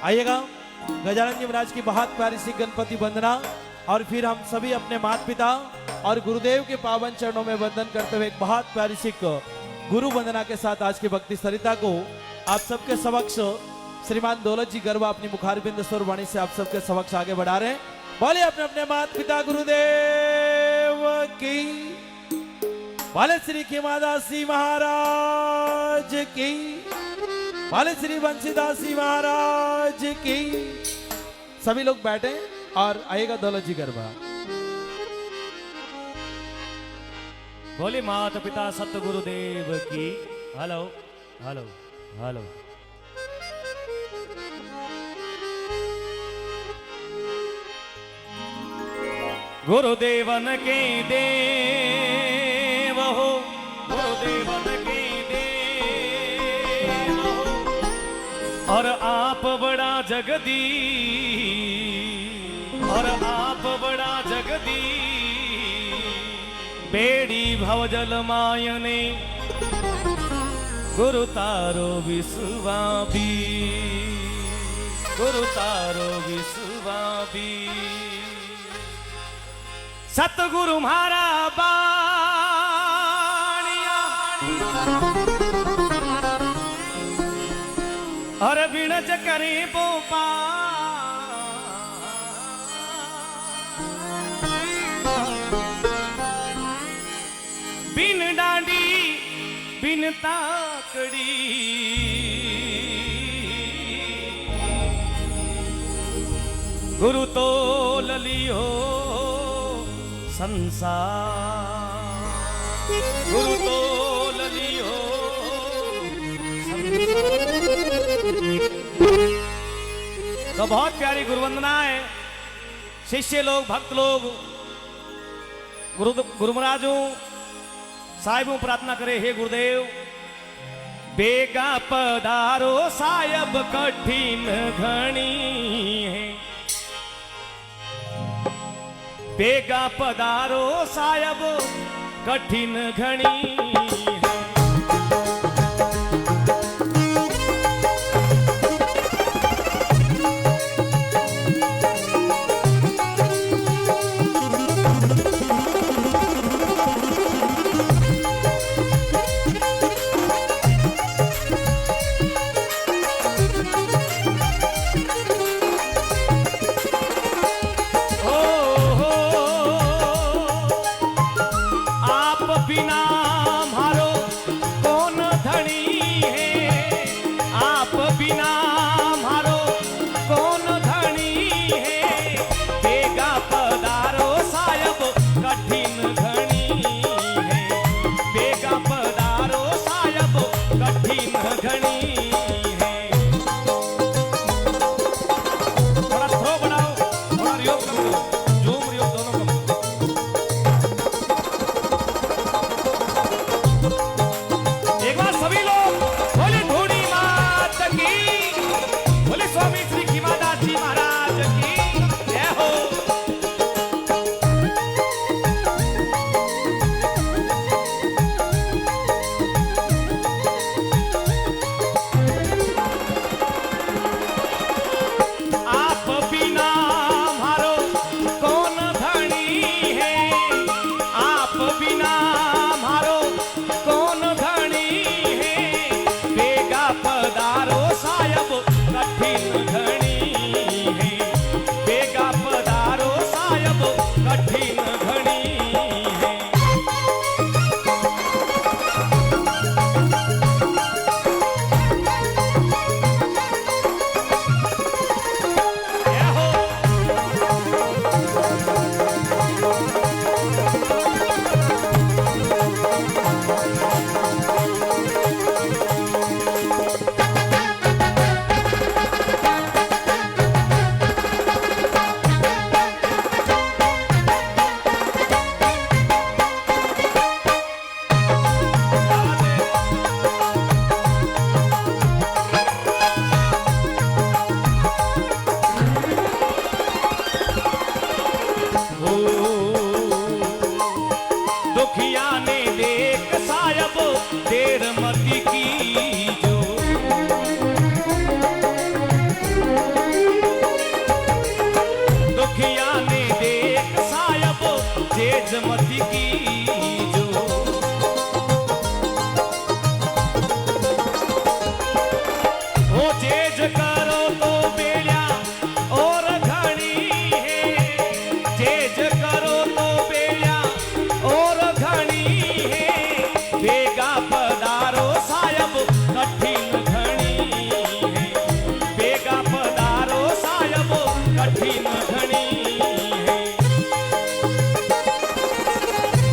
आइएगा, गजानन जी महाराज की बहुत प्यारी सी गणपति वंदना और फिर हम सभी अपने माता पिता और गुरुदेव के पावन चरणों में वंदन करते हुए एक बहुत प्यारी सी गुरु वंदना के साथ आज की भक्ति सरिता को आप सबके समक्ष श्रीमान दौलत जी गरबा अपनी मुखारबिंद स्वर वाणी से आप सबके समक्ष आगे बढ़ा रहे हैं। बोले अपने अपने माता पिता गुरुदेव की, बोले श्री खीमादासी महाराज की, बोले श्री बंसीदासी महाराज की। सभी लोग बैठे और आएगा दौलत जी गरबा। बोले माता पिता सतगुरुदेव की। Hello hello hello. गुरुदेवन के देव हो, गुरुदेवन के देव हो, और आप बड़ा जगदी, और आप बड़ा जगदी। बेड़ी भवजल मायने गुरु तारो विश्वाबी, गुरु तारो विश्वाबी। सतगुरु म्हारा बाणिया और बिणज करे बोपा। बिन डांडी बिन ताकड़ी गुरु तो ललियो संसार, गुरु तो ललियो संसार। तो बहुत प्यारी गुरुवंदना है। शिष्य लोग भक्त लोग गुरु महाराजों साहिबों प्रार्थना करे, हे गुरुदेव बेगा पधारो साहेब कठिन घणी है। बेगा पधारो साहेब कठिन घणी है। बिना मारो जेज मती की जो ओ जेज करो तो बेलिया और घणी है जेज करो तो बेलिया और घणी है बेगा पधारो साहब कठिन घणी है बेगा पधारो साहब कठिन घणी है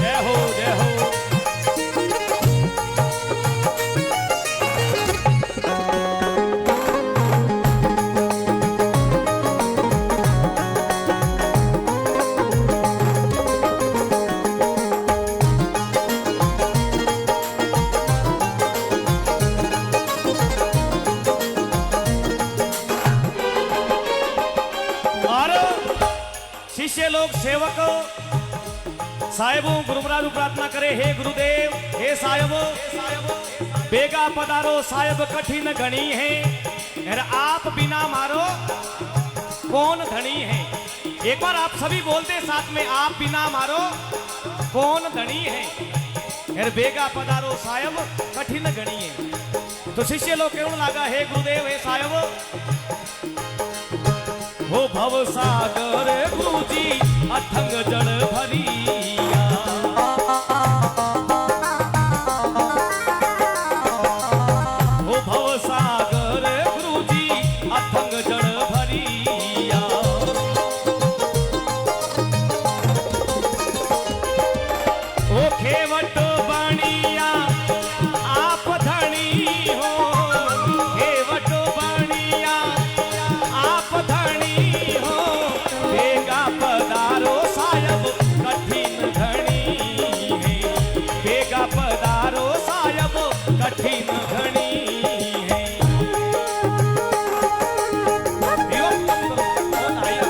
जय हो जय हो और शिष्य लोग सेवक साहेबों गुरु महाराज प्रार्थना करे हे गुरुदेव हे साहेबो बेगा पधारो साहेब कठिन घणी है और आप बिना मारो कौन धनी है एक बार आप सभी बोलते साथ में आप बिना मारो कौन धनी है और बेगा पधारो साहेब कठिन घणी है तो शिष्य लोग कहने लगा हे गुरुदेव हे साहेब हो भव सागर गुरुजी अथंग जड़ भरिया हो भव सागर गुरुजी अथंग जड़ भरिया ओ खेवट बाणिया आप धनी हो खेवट बाणिया आप धनी हो बेगा पधारो साहब कठिन घणी है बेगा पधारो साहब कठिन घणी है यो, कौन आया?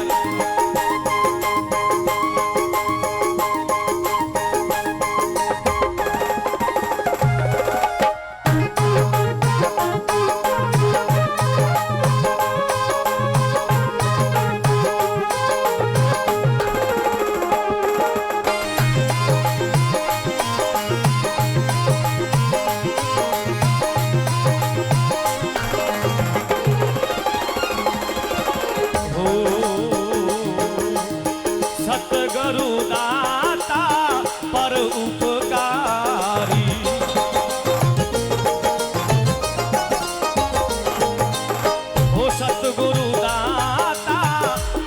हो सतगुरु दाता पर उपकारी हो सतगुरु दाता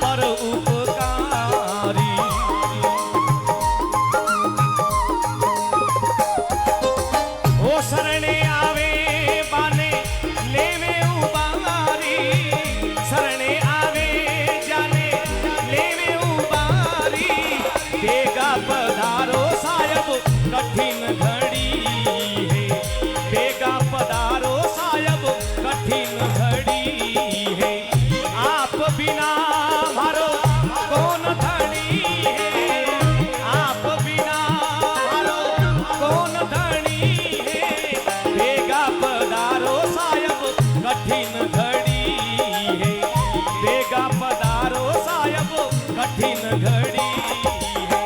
पर उपकारी हो शरणे आवे बाने लेवे उबारी शरणे आवे जाने लेवे उबारी बेगा पधारो साहब कठिन घड़ी है बेगा पधारो साहब कठिन घड़ी है आप बिना मारो कौन धनी है आप बिना मारो कौन धनी है बेगा पधारो साहब कठिन घड़ी है बेगा पधारो साहब कठिन घड़ी है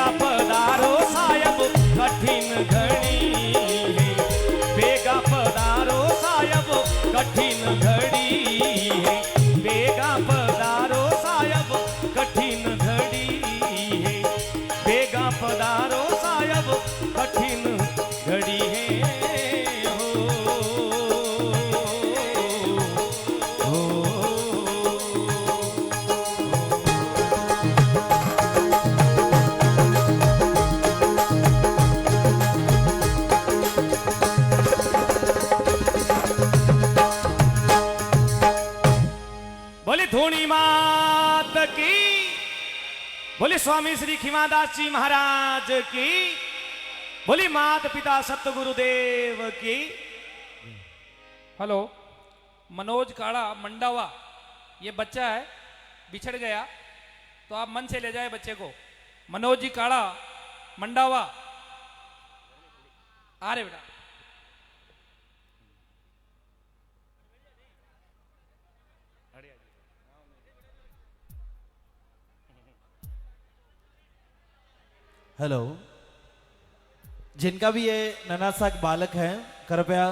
बेगा पधारो साहेब कठिन घड़ी है, बेगा पधारो साहेब कठिन घड़ी है, बेगा पधारो साहेब कठिन घड़ी है, बेगा पधारो साहेब कठिन घड़ी है। बोले धोनी मात की, बोले स्वामी श्री खीमादास जी महाराज की, बोले मात पिता सतगुरुदेव की। हेलो, मनोज काड़ा मंडावा, ये बच्चा है, बिछड़ गया, तो आप मन से ले जाए बच्चे को। मनोज जी काड़ा मंडावा, आ रहे बेटा। हेलो, जिनका भी ये ननासाक बालक है, कृपया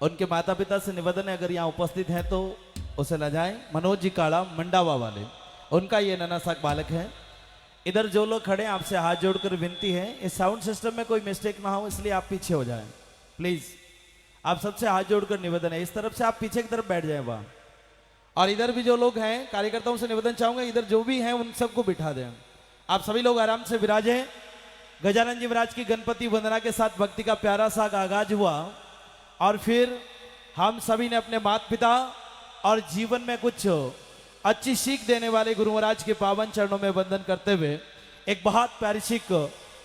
उनके माता पिता से निवेदन है, अगर यहाँ उपस्थित हैं तो उसे न जाएं। मनोज जी काड़ा मंडावा वाले, उनका ये ननासाक बालक है। इधर जो लोग खड़े हैं, आपसे हाथ जोड़कर विनती है, इस साउंड सिस्टम में कोई मिस्टेक ना हो, इसलिए आप पीछे हो जाएं प्लीज। आप सबसे हाथ जोड़कर निवेदन है, इस तरफ से आप पीछे की तरफ बैठ जाएं वहां। और इधर भी जो लोग हैं, कार्यकर्ताओं से निवेदन चाहूंगा, इधर जो भी हैं उन सबको बिठा दें। आप सभी लोग आराम से विराजें। गजानन जी महाराज की गणपति वंदना के साथ भक्ति का प्यारा सा आगाज हुआ, और फिर हम सभी ने अपने माता पिता और जीवन में कुछ अच्छी सीख देने वाले गुरु महाराज के पावन चरणों में वंदन करते हुए एक बहुत प्यारी सीख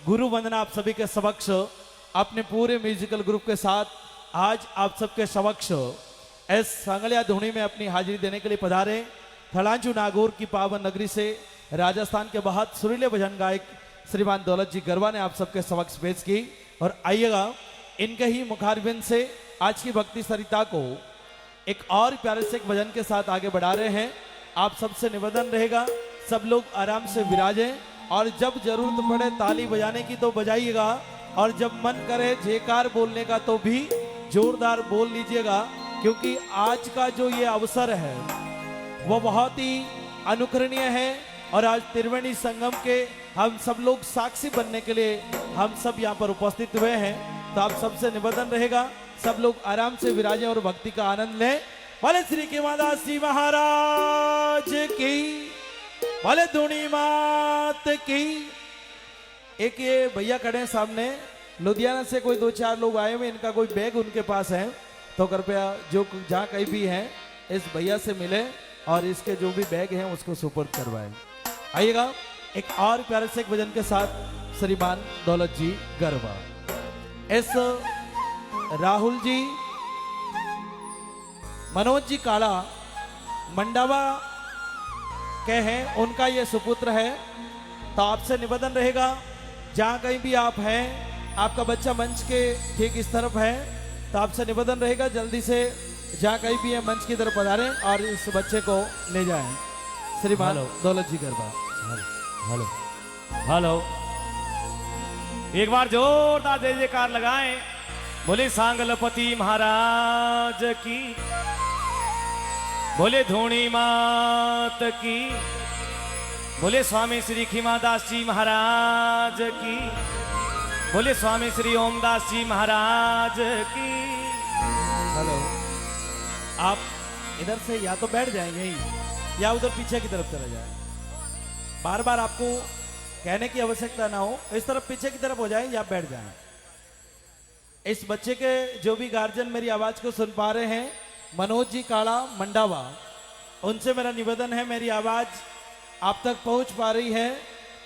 गुरु वंदना आप सभी के समक्ष अपने पूरे म्यूजिकल ग्रुप के साथ आज आप सबके समक्ष इस सांगलिया धुनी में अपनी हाजिरी देने के लिए पधारे। थलांचू नागौर की पावन नगरी से राजस्थान के बहुत सुरीले भजन गायक श्रीमान दौलत जी गरबा ने आप सबके समक्ष पेश की। और आइएगा, इनके ही मुखारबिंद से आज की भक्ति सरिता को एक और प्यारे से एक भजन के साथ आगे बढ़ा रहे हैं। आप सबसे निवेदन रहेगा, सब लोग आराम से विराजें, और जब जरूरत पड़े ताली बजाने की तो बजाइएगा, और जब मन करे जयकार बोलने का तो भी जोरदार बोल लीजिएगा, क्योंकि आज का जो ये अवसर है वो बहुत ही अनुकरणीय है। और आज त्रिवेणी संगम के हम सब लोग साक्षी बनने के लिए हम सब यहाँ पर उपस्थित हुए हैं। तो आप सबसे निवेदन रहेगा, सब लोग आराम से विराजें और भक्ति का आनंद लें। बोले श्री खीमादास जी महाराज की, बोले धुनी मात की। एक ये भैया खड़े हैं सामने, लुधियाना से कोई 2-4 लोग आए हुए, इनका कोई बैग उनके पास है, तो कृपया जो जहाँ कहीं भी हैं इस भैया से मिले और इसके जो भी बैग हैं उसको सुपुर्द करवाएं। आइएगा, एक और प्यारे से एक भजन के साथ श्रीमान दौलत जी गरबा। एस राहुल जी, मनोज जी काड़ा मंडावा के हैं, उनका ये सुपुत्र है। तो आपसे निवेदन रहेगा, जहां कहीं भी आप हैं, आपका बच्चा मंच के ठीक इस तरफ है, तो आपसे निवेदन रहेगा जल्दी से जहां कहीं भी है मंच की तरफ पधारें और इस बच्चे को ले जाएं। श्रीमान दौलत जी गरबा। हेलो हेलो, एक बार जोरदार जय जयकार लगाएं। बोले सांगलपति महाराज की, बोले धोनी मात की, बोले स्वामी श्री खीमादास जी महाराज की, बोले स्वामी श्री ओमदास जी महाराज की। हेलो, आप इधर से या तो बैठ जाएंगे ही या उधर पीछे की तरफ चले जाए। बार बार आपको कहने की आवश्यकता ना हो, इस तरफ पीछे की तरफ हो जाए या बैठ जाएं। इस बच्चे के जो भी गार्जियन मेरी आवाज को सुन पा रहे हैं, मनोज जी काड़ा मंडावा, उनसे मेरा निवेदन है, मेरी आवाज आप तक पहुंच पा रही है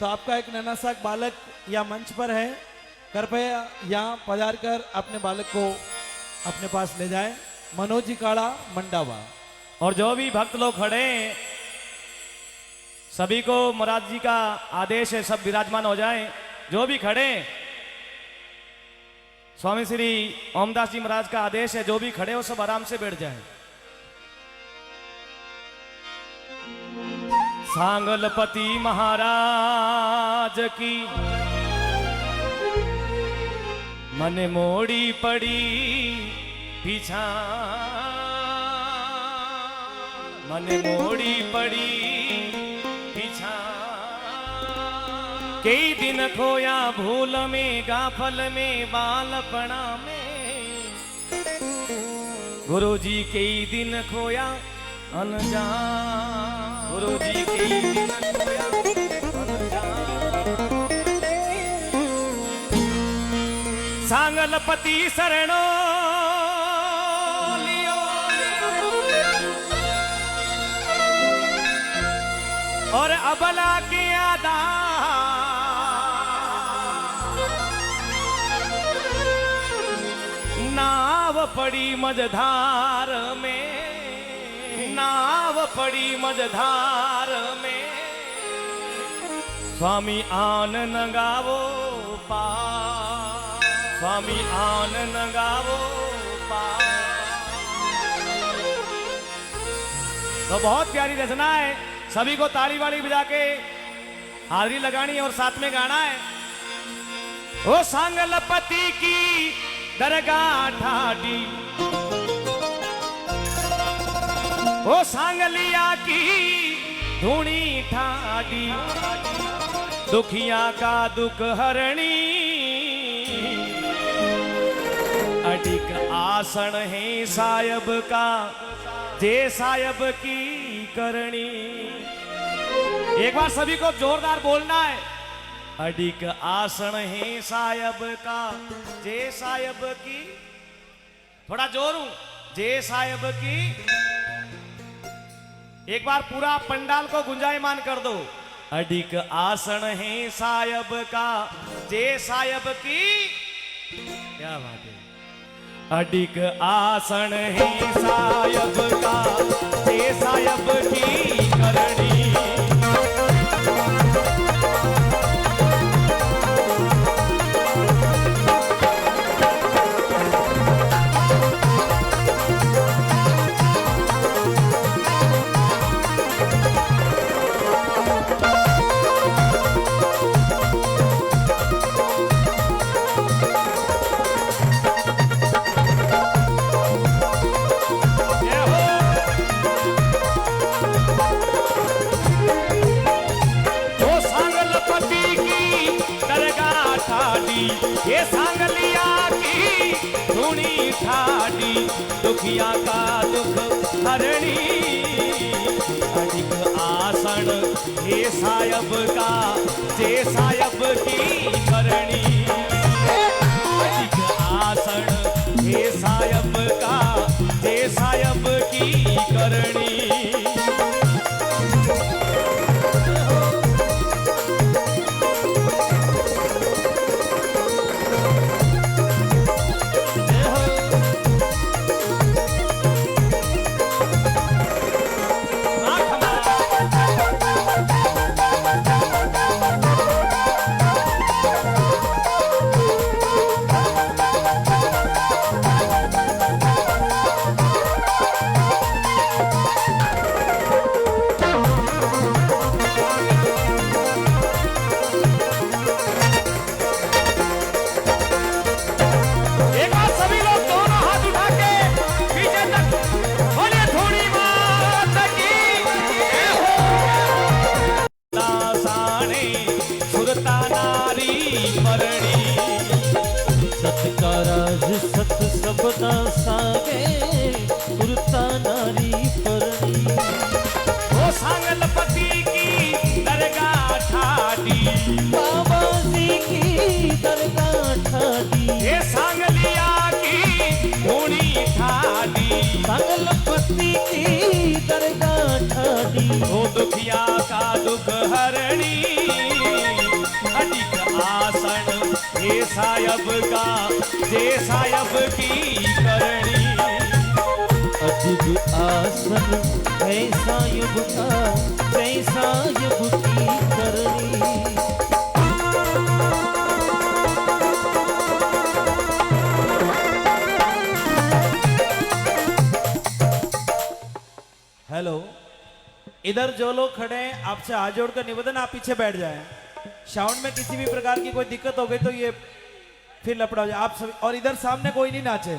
तो आपका एक नन्हासा बालक या मंच पर है, कृपया यहाँ पधार कर अपने बालक को अपने पास ले जाएं। मनोज जी काड़ा मंडावा। और जो भी भक्त लोग खड़े हैं, सभी को महाराज जी का आदेश है, सब विराजमान हो जाएं। जो भी खड़े हैं, स्वामी श्री ओमदास जी महाराज का आदेश है, जो भी खड़े हो सब आराम से बैठ जाएं। सांगलपति महाराज की मन मोड़ी पड़ी पीछा, मन मोड़ी पड़ी पीछा। कई दिन खोया भूल में गाफल में बालपना में, गुरुजी कई दिन खोया अनजान, गुरुजी कई दिन खोया अनजान। सांगलपति शरणो लियो और अबला के आदा, नाव पड़ी मझधार में, नाव पड़ी मझधार में। स्वामी आनन गावो पार, स्वामी आनन गावो पार। तो बहुत प्यारी रचना है, सभी को ताली वाली बजा के हाजिरी लगानी है और साथ में गाना है। ओ सांगलपति की दरगाह ठाडी, ओ सांगलिया की धूणी ठाडी, दुखिया का दुख हरणी, अडिक आसन है सायब का, जे सायब की करणी। एक बार सभी को जोरदार बोलना है। अडिक आसन है सायब का, जे सायब की, थोड़ा जोर हूं, जे सायब की। एक बार पूरा पंडाल को गुंजायमान कर दो। अडिक आसन है सायब का, जे सायब की, क्या बात है। अडिक आसन है सायब का, जे सायब की करणी। ये सांगलिया की धूणी ठाडी, दुखिया का दुख हरणी। अडिक आसन हे सायब का, जे सायब की करणी। अडिक आसन हे सायब का, जे सायब की करणी। सत सबदा सागे सुरता नारी परणी। ओ सांगलपति की दरगाह ठाडी, बाबा जी की दरगाह ठाडी। ये सांगलिया की धूणी ठाडी, सांगलपति की दरगाह ठाडी। ओ दुखिया का दुख हरणी। अडिक आसन हे सायब का, जे सायब की करणी। अडिक आसन है सायब का, जे सायब की करणी। हेलो, इधर जो लोग खड़े हैं आपसे हाथ जोड़कर निवेदन आप पीछे बैठ जाएं। साउंड में किसी भी प्रकार की कोई दिक्कत हो गई तो ये फिर लपड़ा हो जाए आप सभी। और इधर सामने कोई नहीं नाचे,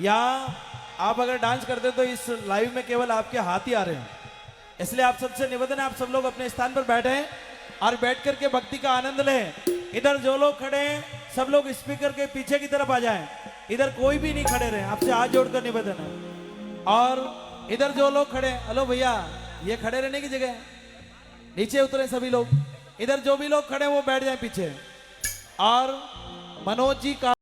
यहाँ आप अगर डांस करते हो तो इस लाइव में केवल आपके हाथ ही आ रहे हैं, इसलिए आप सबसे निवेदन है आप सब लोग अपने स्थान पर बैठे और बैठ करके भक्ति का आनंद लें। इधर जो लोग खड़े हैं सब लोग स्पीकर के पीछे की तरफ आ जाएं, इधर कोई भी नहीं खड़े रहे, आपसे हाथ जोड़कर निवेदन है। और इधर जो लोग खड़े हैं, हेलो भैया ये खड़े रहने की जगह है, नीचे उतरे सभी लोग। इधर जो भी लोग खड़े हैं वो बैठ जाएं पीछे। और मनोज जी का